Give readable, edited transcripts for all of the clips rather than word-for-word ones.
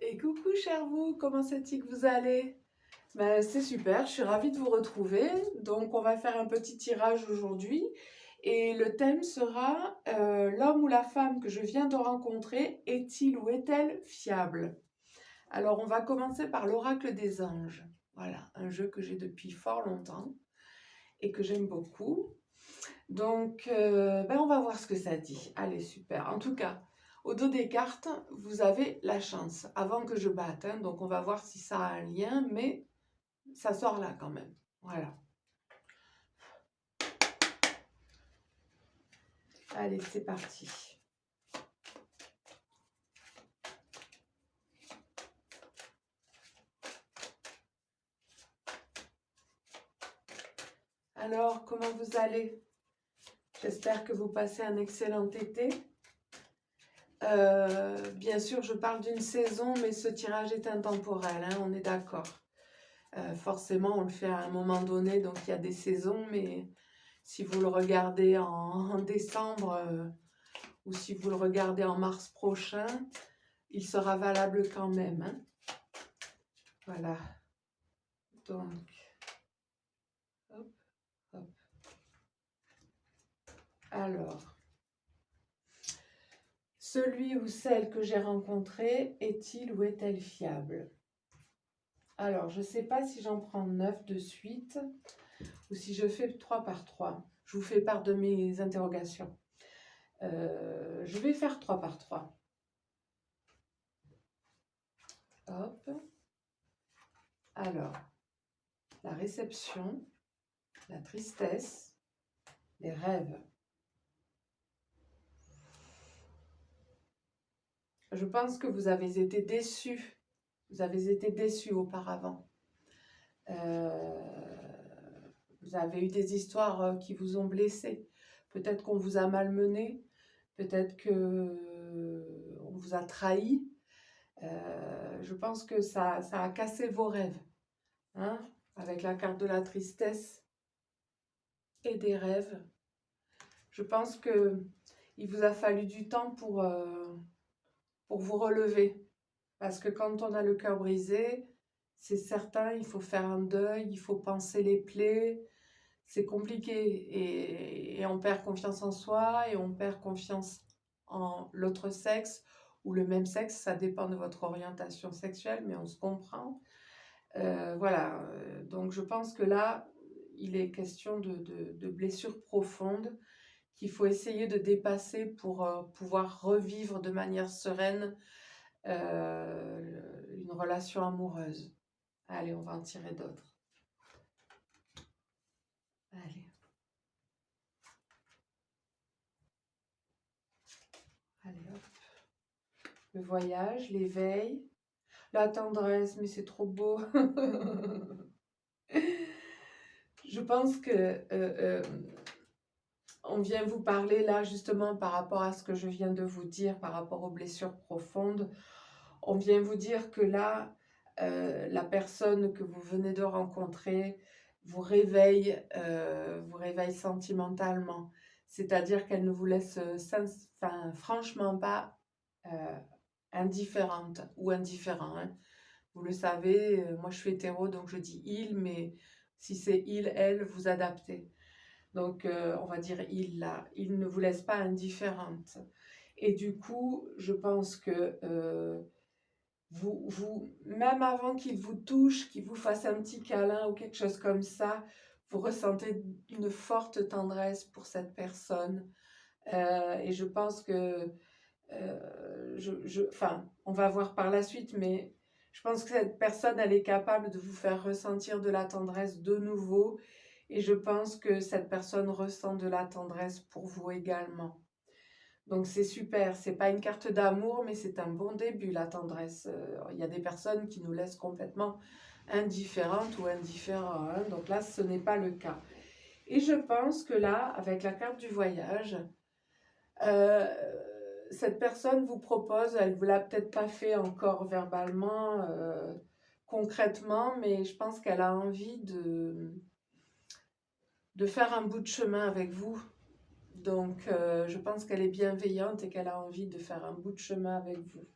Et coucou cher vous, comment c'est-il que vous allez? Ben, c'est super, je suis ravie de vous retrouver. Donc on va faire un petit tirage aujourd'hui et le thème sera l'homme ou la femme que je viens de rencontrer est-il ou est-elle fiable? Alors on va commencer par l'oracle des anges. Voilà, un jeu que j'ai depuis fort longtemps et que j'aime beaucoup. Donc ben, on va voir ce que ça dit. Allez, super. En tout cas, au dos des cartes, vous avez la chance, avant que je batte, hein, donc on va voir si ça a un lien, mais ça sort là quand même. Voilà. Allez, c'est parti. Alors, comment vous allez? J'espère que vous passez un excellent été. Bien sûr, je parle d'une saison, mais ce tirage est intemporel, hein, on est d'accord. Forcément, on le fait à un moment donné, donc il y a des saisons, mais si vous le regardez en décembre ou si vous le regardez en mars prochain, il sera valable quand même, hein. Voilà. Donc, hop, hop. Alors, celui ou celle que j'ai rencontré est-il ou est-elle fiable? Alors, je ne sais pas si j'en prends 9 de suite ou si je fais 3 par 3. Je vous fais part de mes interrogations. Je vais faire 3 par 3. Hop. Alors, la réception, la tristesse, les rêves. Je pense que vous avez été déçus. Vous avez été déçus auparavant. Vous avez eu des histoires qui vous ont blessé. Peut-être qu'on vous a malmené. Peut-être qu'on vous a trahi. Je pense que ça a cassé vos rêves. Hein, avec la carte de la tristesse et des rêves. Je pense qu'il vous a fallu du temps pour vous relever. Parce que quand on a le cœur brisé, c'est certain, il faut faire un deuil, il faut penser les plaies. C'est compliqué et on perd confiance en soi et on perd confiance en l'autre sexe ou le même sexe. Ça dépend de votre orientation sexuelle, mais on se comprend. Voilà, donc je pense que là, il est question de blessures profondes qu'il faut essayer de dépasser pour pouvoir revivre de manière sereine une relation amoureuse. Allez, on va en tirer d'autres. Allez. Allez, hop. Le voyage, l'éveil, la tendresse, mais c'est trop beau. Je pense que on vient vous parler là justement par rapport à ce que je viens de vous dire, par rapport aux blessures profondes. On vient vous dire que là, la personne que vous venez de rencontrer vous réveille sentimentalement. C'est-à-dire qu'elle ne vous laisse franchement pas indifférente ou indifférent, hein. Vous le savez, moi je suis hétéro, donc je dis il, mais si c'est il, elle, vous adaptez. Donc on va dire il là, il ne vous laisse pas indifférente. Et du coup, je pense que même avant qu'il vous touche, qu'il vous fasse un petit câlin ou quelque chose comme ça, vous ressentez une forte tendresse pour cette personne. Et je pense que, enfin, on va voir par la suite, mais je pense que cette personne, elle est capable de vous faire ressentir de la tendresse de nouveau. Et je pense que cette personne ressent de la tendresse pour vous également. Donc c'est super, c'est pas une carte d'amour, mais c'est un bon début, la tendresse. Il y a des personnes qui nous laissent complètement indifférentes ou indifférents, hein. Donc là, ce n'est pas le cas. Et je pense que là, avec la carte du voyage, euh, cette personne vous propose, elle ne vous l'a peut-être pas fait encore verbalement, concrètement, mais je pense qu'elle a envie de faire un bout de chemin avec vous. Donc, je pense qu'elle est bienveillante et qu'elle a envie de faire un bout de chemin avec vous.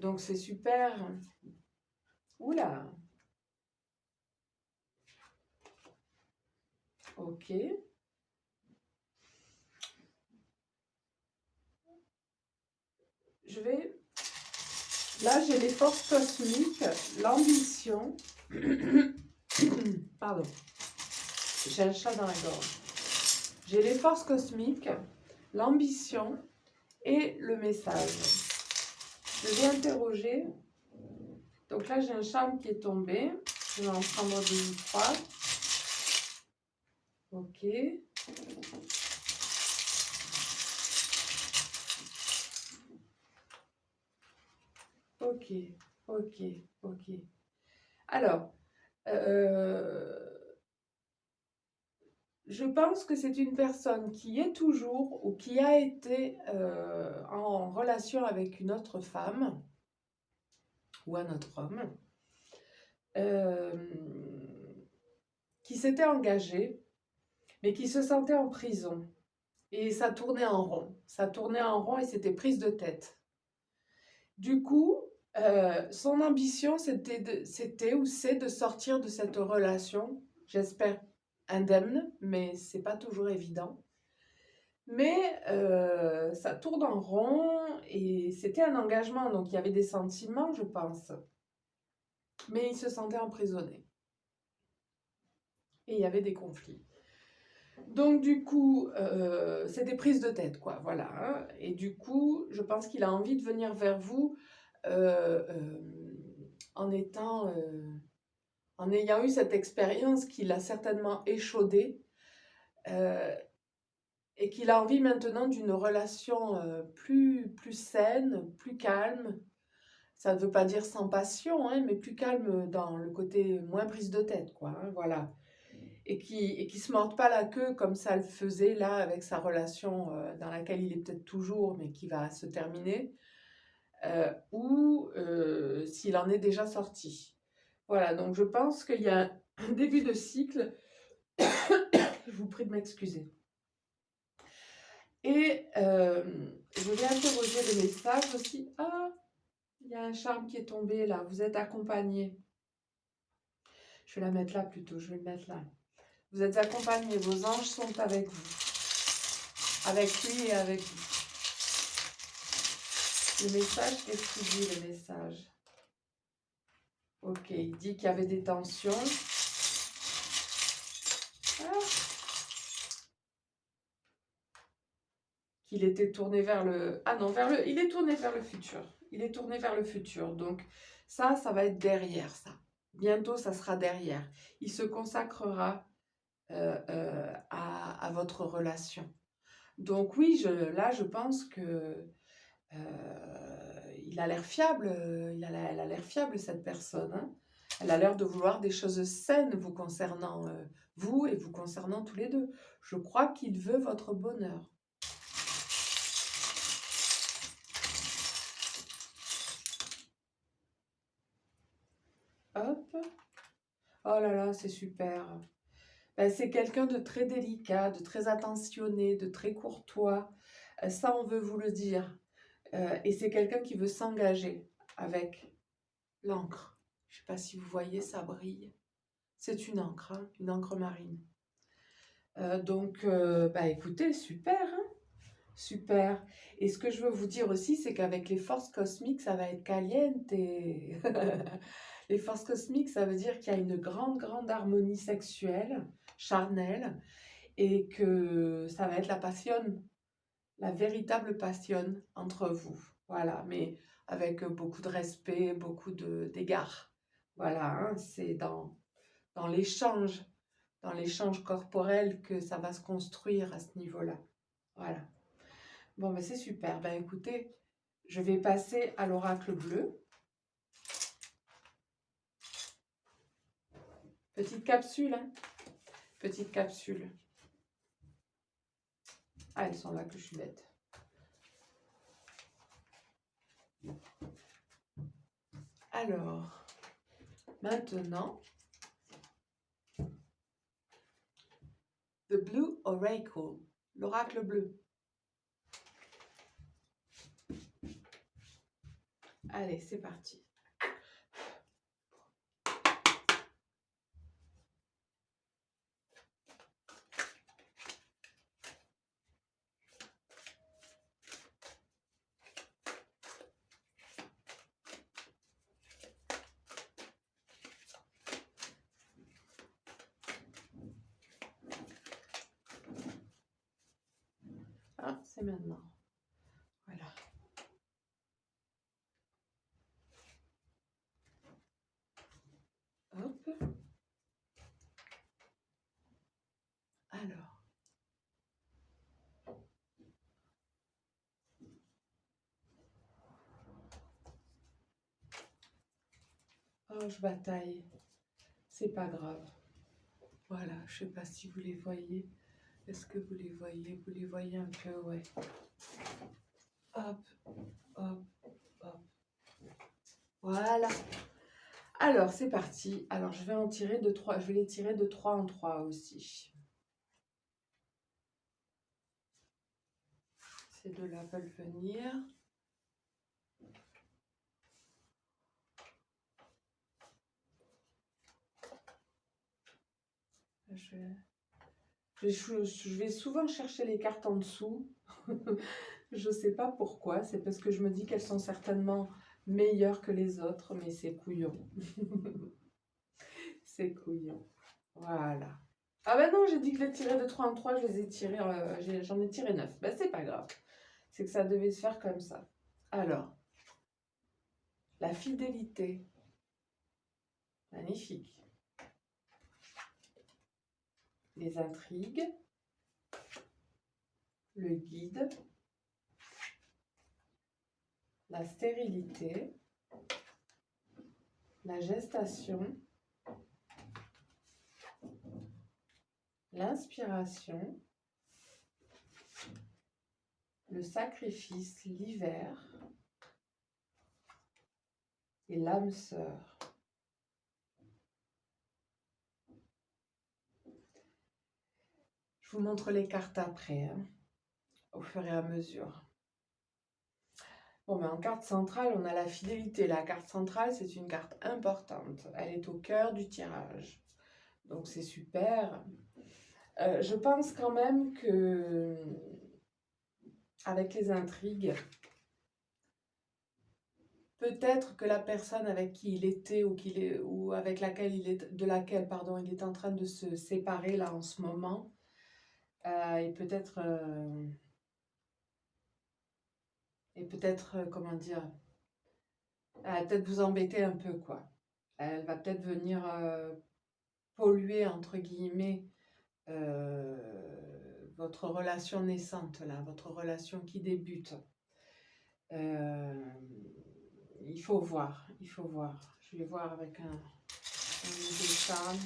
Donc c'est super. Oula. Ok. Je vais... Là, j'ai les forces cosmiques, l'ambition. Pardon. J'ai un chat dans la gorge. J'ai les forces cosmiques, l'ambition et le message. Je vais interroger. Donc là, j'ai un charme qui est tombé. Je vais en prendre 2 ou 3. Ok. Ok, ok, ok. Alors, je pense que c'est une personne qui est toujours ou qui a été en relation avec une autre femme ou un autre homme euh, qui s'était engagé, mais qui se sentait en prison. Et ça tournait en rond. Ça tournait en rond et c'était prise de tête. Du coup, son ambition, c'était ou c'est de sortir de cette relation, j'espère indemne, mais c'est pas toujours évident. Mais ça tourne en rond et c'était un engagement, donc il y avait des sentiments, je pense. Mais il se sentait emprisonné. Et il y avait des conflits. Donc du coup, c'est des prises de tête, quoi, voilà. Hein. Et du coup, je pense qu'il a envie de venir vers vous euh, euh, en en ayant eu cette expérience qu'il a certainement échaudée et qu'il a envie maintenant d'une relation plus saine, plus calme. Ça ne veut pas dire sans passion, hein, mais plus calme dans le côté moins prise de tête, quoi. Hein, voilà. Et qui se morde pas la queue comme ça le faisait là avec sa relation dans laquelle il est peut-être toujours, mais qui va se terminer, ou s'il en est déjà sorti. Voilà, donc je pense qu'il y a un début de cycle. Je vous prie de m'excuser. Et je vais interroger le message aussi. Ah, il y a un charme qui est tombé là. Vous êtes accompagné. Je vais la mettre là plutôt. Je vais le mettre là. Vous êtes accompagné. Vos anges sont avec vous. Avec lui et avec vous. Le message, qu'est-ce qu'il dit le message? Ok, il dit qu'il y avait des tensions. Ah, qu'il était tourné vers le... Ah non, il est tourné vers le futur. Il est tourné vers le futur. Donc ça va être derrière ça. Bientôt, ça sera derrière. Il se consacrera à votre relation. Donc oui, là, je pense que il a l'air fiable. Elle a l'air fiable, cette personne. Hein. Elle a l'air de vouloir des choses saines vous concernant, vous et vous concernant tous les deux. Je crois qu'il veut votre bonheur. Hop. Oh là là, c'est super. Ben, c'est quelqu'un de très délicat, de très attentionné, de très courtois. Ça, on veut vous le dire. Et c'est quelqu'un qui veut s'engager avec l'encre. Je ne sais pas si vous voyez, ça brille. C'est une encre marine. Donc, bah, écoutez, super, hein, super. Et ce que je veux vous dire aussi, c'est qu'avec les forces cosmiques, ça va être caliente. Les forces cosmiques, ça veut dire qu'il y a une grande, grande harmonie sexuelle, charnelle, et que ça va être la passion, la véritable passion entre vous. Voilà, mais avec beaucoup de respect, beaucoup d'égards. Voilà, hein, c'est dans l'échange corporel que ça va se construire à ce niveau-là. Voilà. Bon, ben c'est super. Ben écoutez, je vais passer à l'oracle bleu. Petite capsule, hein. Petite capsule. Ah, elles sont là que je suis bête. Alors, maintenant, The Blue Oracle, l'oracle bleu. Allez, c'est parti. Ah, c'est maintenant. Voilà. Hop. Alors. Oh, je bataille. C'est pas grave. Voilà, je sais pas si vous les voyez. Est-ce que vous les voyez? Vous les voyez un peu, ouais. Hop, hop, hop. Voilà. Alors, c'est parti. Alors, je vais en tirer de 3. Je vais les tirer de 3 en 3 aussi. Ces deux-là veulent venir. Je vais souvent chercher les cartes en dessous. Je ne sais pas pourquoi. C'est parce que je me dis qu'elles sont certainement meilleures que les autres, mais c'est couillon. C'est couillon. Voilà. Ah ben non, j'ai dit que je les tirais de 3 en 3, je les ai tirés, j'en ai tiré 9. Ben c'est pas grave. C'est que ça devait se faire comme ça. Alors, la fidélité. Magnifique. Les intrigues. Le guide. La stérilité. La gestation. L'inspiration. Le sacrifice, l'hiver. Et l'âme sœur. Je vous montre les cartes après, hein, au fur et à mesure. Bon, mais en carte centrale, on a la fidélité. La carte centrale, c'est une carte importante. Elle est au cœur du tirage. Donc, c'est super. Je pense quand même que, avec les intrigues, peut-être que la personne avec qui il était ou avec laquelle de laquelle pardon, il est en train de se séparer là en ce moment, et peut-être, comment dire, elle va peut-être vous embêter un peu, quoi. Elle va peut-être venir polluer, entre guillemets, votre relation naissante, là, votre relation qui débute. Il faut voir, il faut voir. Je vais voir avec un femme.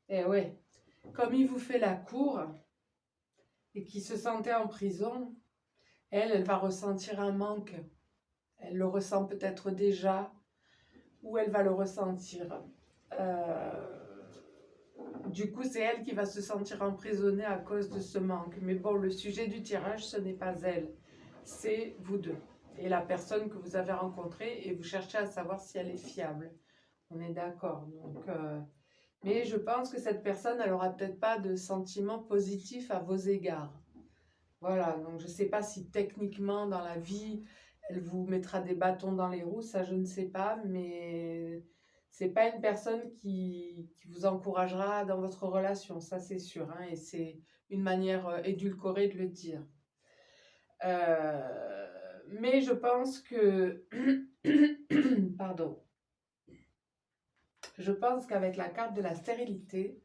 Et ouais, comme il vous fait la cour et qu'il se sentait en prison, elle va ressentir un manque. Elle le ressent peut-être déjà, ou elle va le ressentir. Du coup, c'est elle qui va se sentir emprisonnée à cause de ce manque. Mais bon, le sujet du tirage, ce n'est pas elle, c'est vous deux. Et la personne que vous avez rencontrée, et vous cherchez à savoir si elle est fiable. On est d'accord. Donc, mais je pense que cette personne, elle n'aura peut-être pas de sentiments positifs à vos égards. Voilà, donc je ne sais pas si techniquement dans la vie, elle vous mettra des bâtons dans les roues, ça je ne sais pas, mais c'est pas une personne qui vous encouragera dans votre relation, ça c'est sûr, hein, et c'est une manière édulcorée de le dire. Mais je pense que, pardon, je pense qu'avec la carte de la stérilité,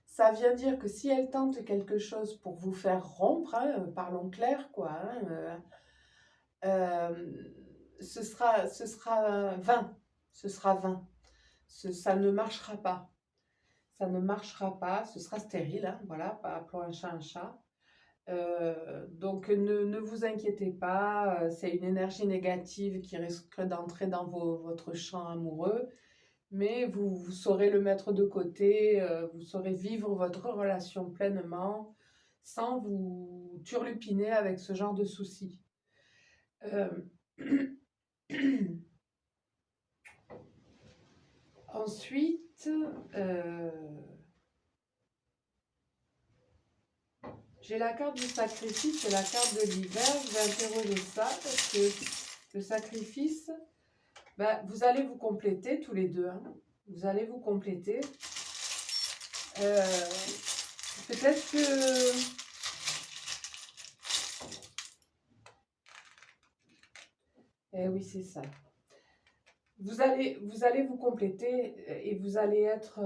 ça vient dire que si elle tente quelque chose pour vous faire rompre, hein, parlons clair, quoi, hein, ce sera vain. Ce sera vain. Ça ne marchera pas. Ça ne marchera pas. Ce sera stérile, hein, voilà, appelons un chat un chat. Donc ne vous inquiétez pas, c'est une énergie négative qui risque d'entrer dans votre champ amoureux, mais vous saurez le mettre de côté, vous saurez vivre votre relation pleinement. sans vous turlupiner avec ce genre de soucis. Euh, Ensuite, j'ai la carte du sacrifice et la carte de l'hiver. Je vais interroger ça parce que le sacrifice, ben, vous allez vous compléter tous les deux. Hein. Vous allez vous compléter. Peut-être que... Eh oui, c'est ça. Vous allez vous compléter et vous allez être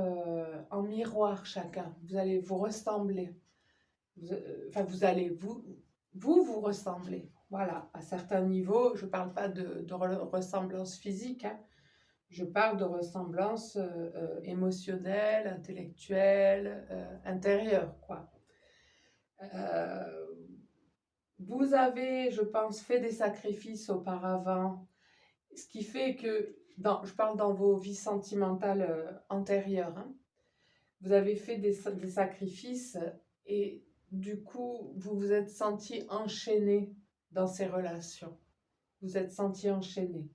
en miroir chacun. Vous allez vous ressembler. Enfin, vous allez vous ressembler. Voilà, à certains niveaux, je ne parle pas de ressemblance physique, hein. Je parle de ressemblance émotionnelle, intellectuelle, intérieure, quoi. Vous avez, je pense, fait des sacrifices auparavant, ce qui fait que, je parle dans vos vies sentimentales antérieures, hein, vous avez fait des sacrifices et du coup, vous vous êtes senti enchaîné dans ces relations. Vous êtes senti enchaîné.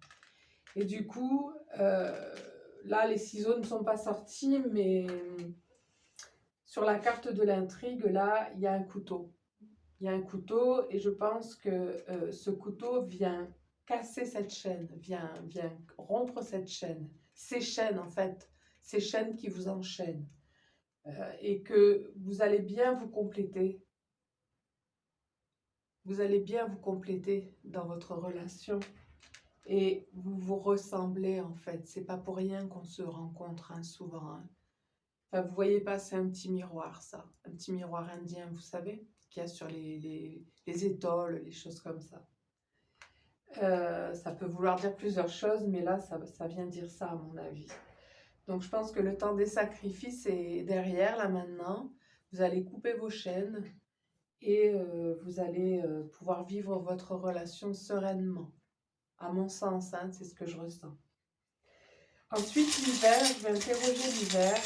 Et du coup, là, les ciseaux ne sont pas sortis, mais sur la carte de l'intrigue, là, il y a un couteau. Il y a un couteau et je pense que ce couteau vient casser cette chaîne, vient rompre cette chaîne. Ces chaînes, en fait, ces chaînes qui vous enchaînent. Et que vous allez bien vous compléter. Vous allez bien vous compléter dans votre relation. Et vous vous ressemblez, en fait. C'est pas pour rien qu'on se rencontre hein, souvent. Hein. Enfin, vous voyez pas, c'est un petit miroir, ça. Un petit miroir indien, vous savez, qu'il y a sur les étoiles, les choses comme ça. Ça peut vouloir dire plusieurs choses, mais là, ça vient dire ça, à mon avis. Donc, je pense que le temps des sacrifices est derrière, là, maintenant. Vous allez couper vos chaînes et vous allez pouvoir vivre votre relation sereinement. À mon sens, hein, c'est ce que je ressens. Ensuite, l'hiver, je vais interroger l'hiver.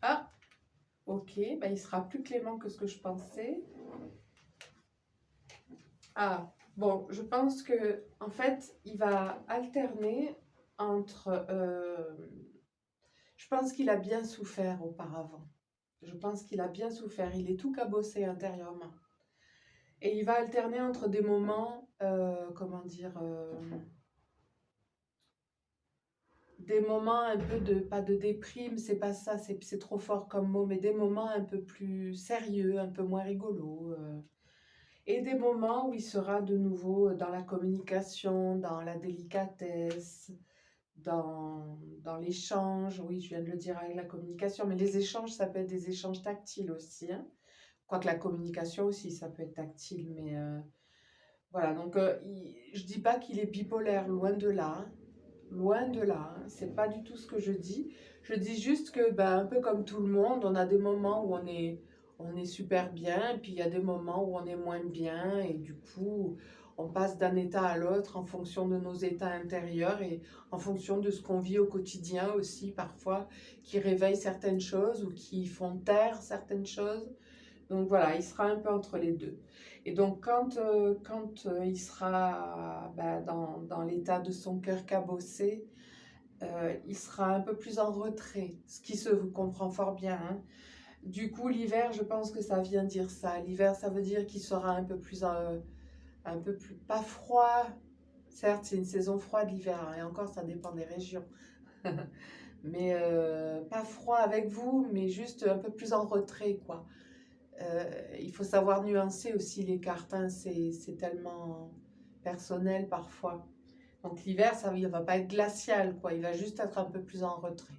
Ah, ok, ben, il sera plus clément que ce que je pensais. Ah, bon, je pense que en fait, il va alterner entre... je pense qu'il a bien souffert auparavant. Je pense qu'il a bien souffert. Il est tout cabossé intérieurement. Et il va alterner entre des moments, comment dire, des moments un peu de, pas de déprime, c'est pas ça, c'est trop fort comme mot, mais des moments un peu plus sérieux, un peu moins rigolos. Et des moments où il sera de nouveau dans la communication, dans la délicatesse, dans l'échange. Oui, je viens de le dire avec la communication, mais les échanges, ça peut être des échanges tactiles aussi. Hein. Quoique la communication aussi, ça peut être tactile, mais voilà. Donc, je dis pas qu'il est bipolaire, loin de là. Hein. Loin de là, hein. C'est pas du tout ce que je dis. Je dis juste que, ben, un peu comme tout le monde, on a des moments où on est super bien, et puis il y a des moments où on est moins bien, et du coup, on passe d'un état à l'autre en fonction de nos états intérieurs et en fonction de ce qu'on vit au quotidien aussi, parfois, qui réveille certaines choses ou qui font taire certaines choses. Donc voilà, il sera un peu entre les deux. Et donc quand il sera ben, dans l'état de son cœur cabossé, il sera un peu plus en retrait, ce qui se comprend fort bien. Hein. Du coup, l'hiver, je pense que ça vient dire ça. L'hiver, ça veut dire qu'il sera un peu plus, pas froid. Certes, c'est une saison froide l'hiver, hein, et encore, ça dépend des régions. Mais pas froid avec vous, mais juste un peu plus en retrait, quoi. Il faut savoir nuancer aussi les cartes, hein, c'est tellement personnel parfois. Donc l'hiver, ça il va pas être glacial, quoi. Il va juste être un peu plus en retrait.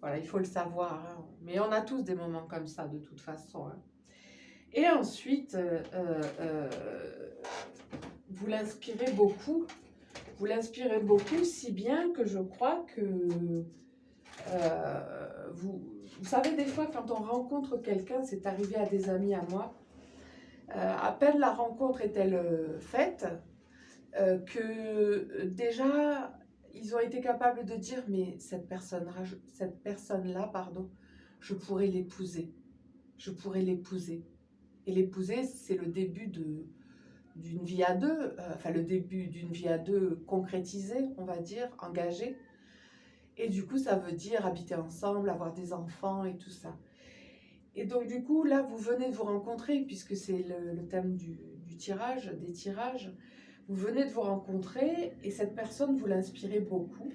Voilà, il faut le savoir. Hein. Mais on a tous des moments comme ça, de toute façon. Hein. Et ensuite, vous l'inspirez beaucoup. Vous l'inspirez beaucoup, si bien que je crois que vous savez, des fois, quand on rencontre quelqu'un, c'est arrivé à des amis à moi, à peine la rencontre est-elle faite, que déjà, ils ont été capables de dire, mais cette personne-là, pardon, je pourrais l'épouser. Je pourrais l'épouser. Et l'épouser, c'est le début d'une vie à deux, enfin le début d'une vie à deux concrétisée, on va dire, engagée. Et du coup, ça veut dire habiter ensemble, avoir des enfants et tout ça. Et donc du coup, là, vous venez de vous rencontrer, puisque c'est le thème du tirage, des tirages. Vous venez de vous rencontrer et cette personne, vous l'inspirez beaucoup.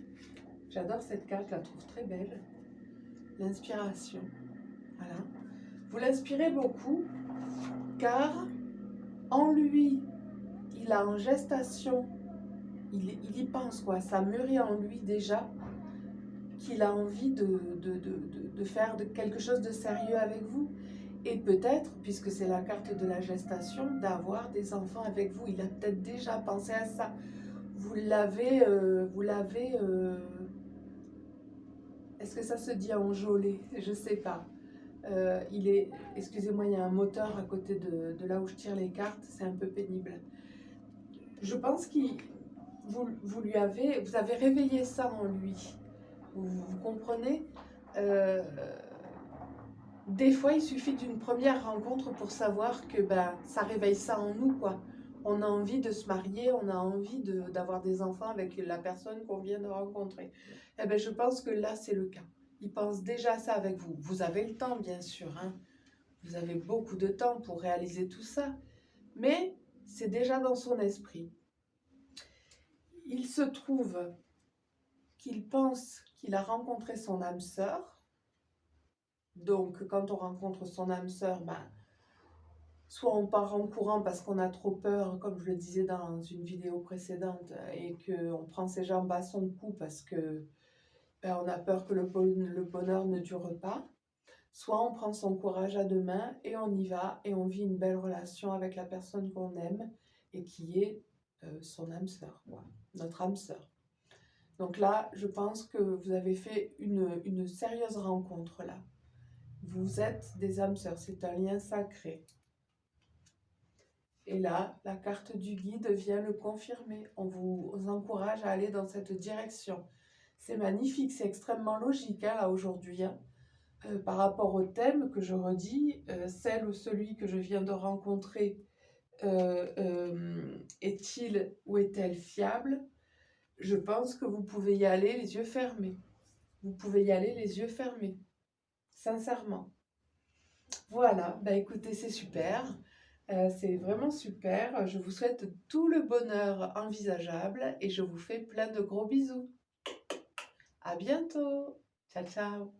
J'adore cette carte, je la trouve très belle. L'inspiration. Voilà. Vous l'inspirez beaucoup car en lui, il a en gestation, il y pense quoi, ça mûrit en lui déjà, qu'il a envie de faire quelque chose de sérieux avec vous. Et peut-être, puisque c'est la carte de la gestation, d'avoir des enfants avec vous. Il a peut-être déjà pensé à ça. Vous l'avez, est-ce que ça se dit enjôlé? Je sais pas. Il est, excusez-moi, il y a un moteur à côté de là où je tire les cartes, c'est un peu pénible. Je pense que vous avez réveillé ça en lui. Vous comprenez? Euh, des fois, il suffit d'une première rencontre pour savoir que ben, ça réveille ça en nous, quoi. On a envie de se marier, on a envie d'avoir des enfants avec la personne qu'on vient de rencontrer. Eh ben, je pense que là, c'est le cas. Il pense déjà à ça avec vous. Vous avez le temps, bien sûr, hein. Vous avez beaucoup de temps pour réaliser tout ça. Mais c'est déjà dans son esprit. Il se trouve qu'il pense qu'il a rencontré son âme sœur. Donc, quand on rencontre son âme sœur, ben, soit on part en courant parce qu'on a trop peur, comme je le disais dans une vidéo précédente, et qu'on prend ses jambes à son cou parce que ben, on a peur que le bonheur ne dure pas. Soit on prend son courage à deux mains et on y va et on vit une belle relation avec la personne qu'on aime et qui est son âme sœur, notre âme sœur. Donc là, je pense que vous avez fait une sérieuse rencontre là. Vous êtes des âmes sœurs, c'est un lien sacré. Et là, la carte du guide vient le confirmer. On vous encourage à aller dans cette direction. C'est magnifique, c'est extrêmement logique hein, là aujourd'hui. Hein. Par rapport au thème que je redis, celle ou celui que je viens de rencontrer est-il ou est-elle fiable? Je pense que vous pouvez y aller les yeux fermés. Vous pouvez y aller les yeux fermés, sincèrement. Voilà, bah écoutez, c'est super. C'est vraiment super. Je vous souhaite tout le bonheur envisageable et je vous fais plein de gros bisous. À bientôt. Ciao, ciao.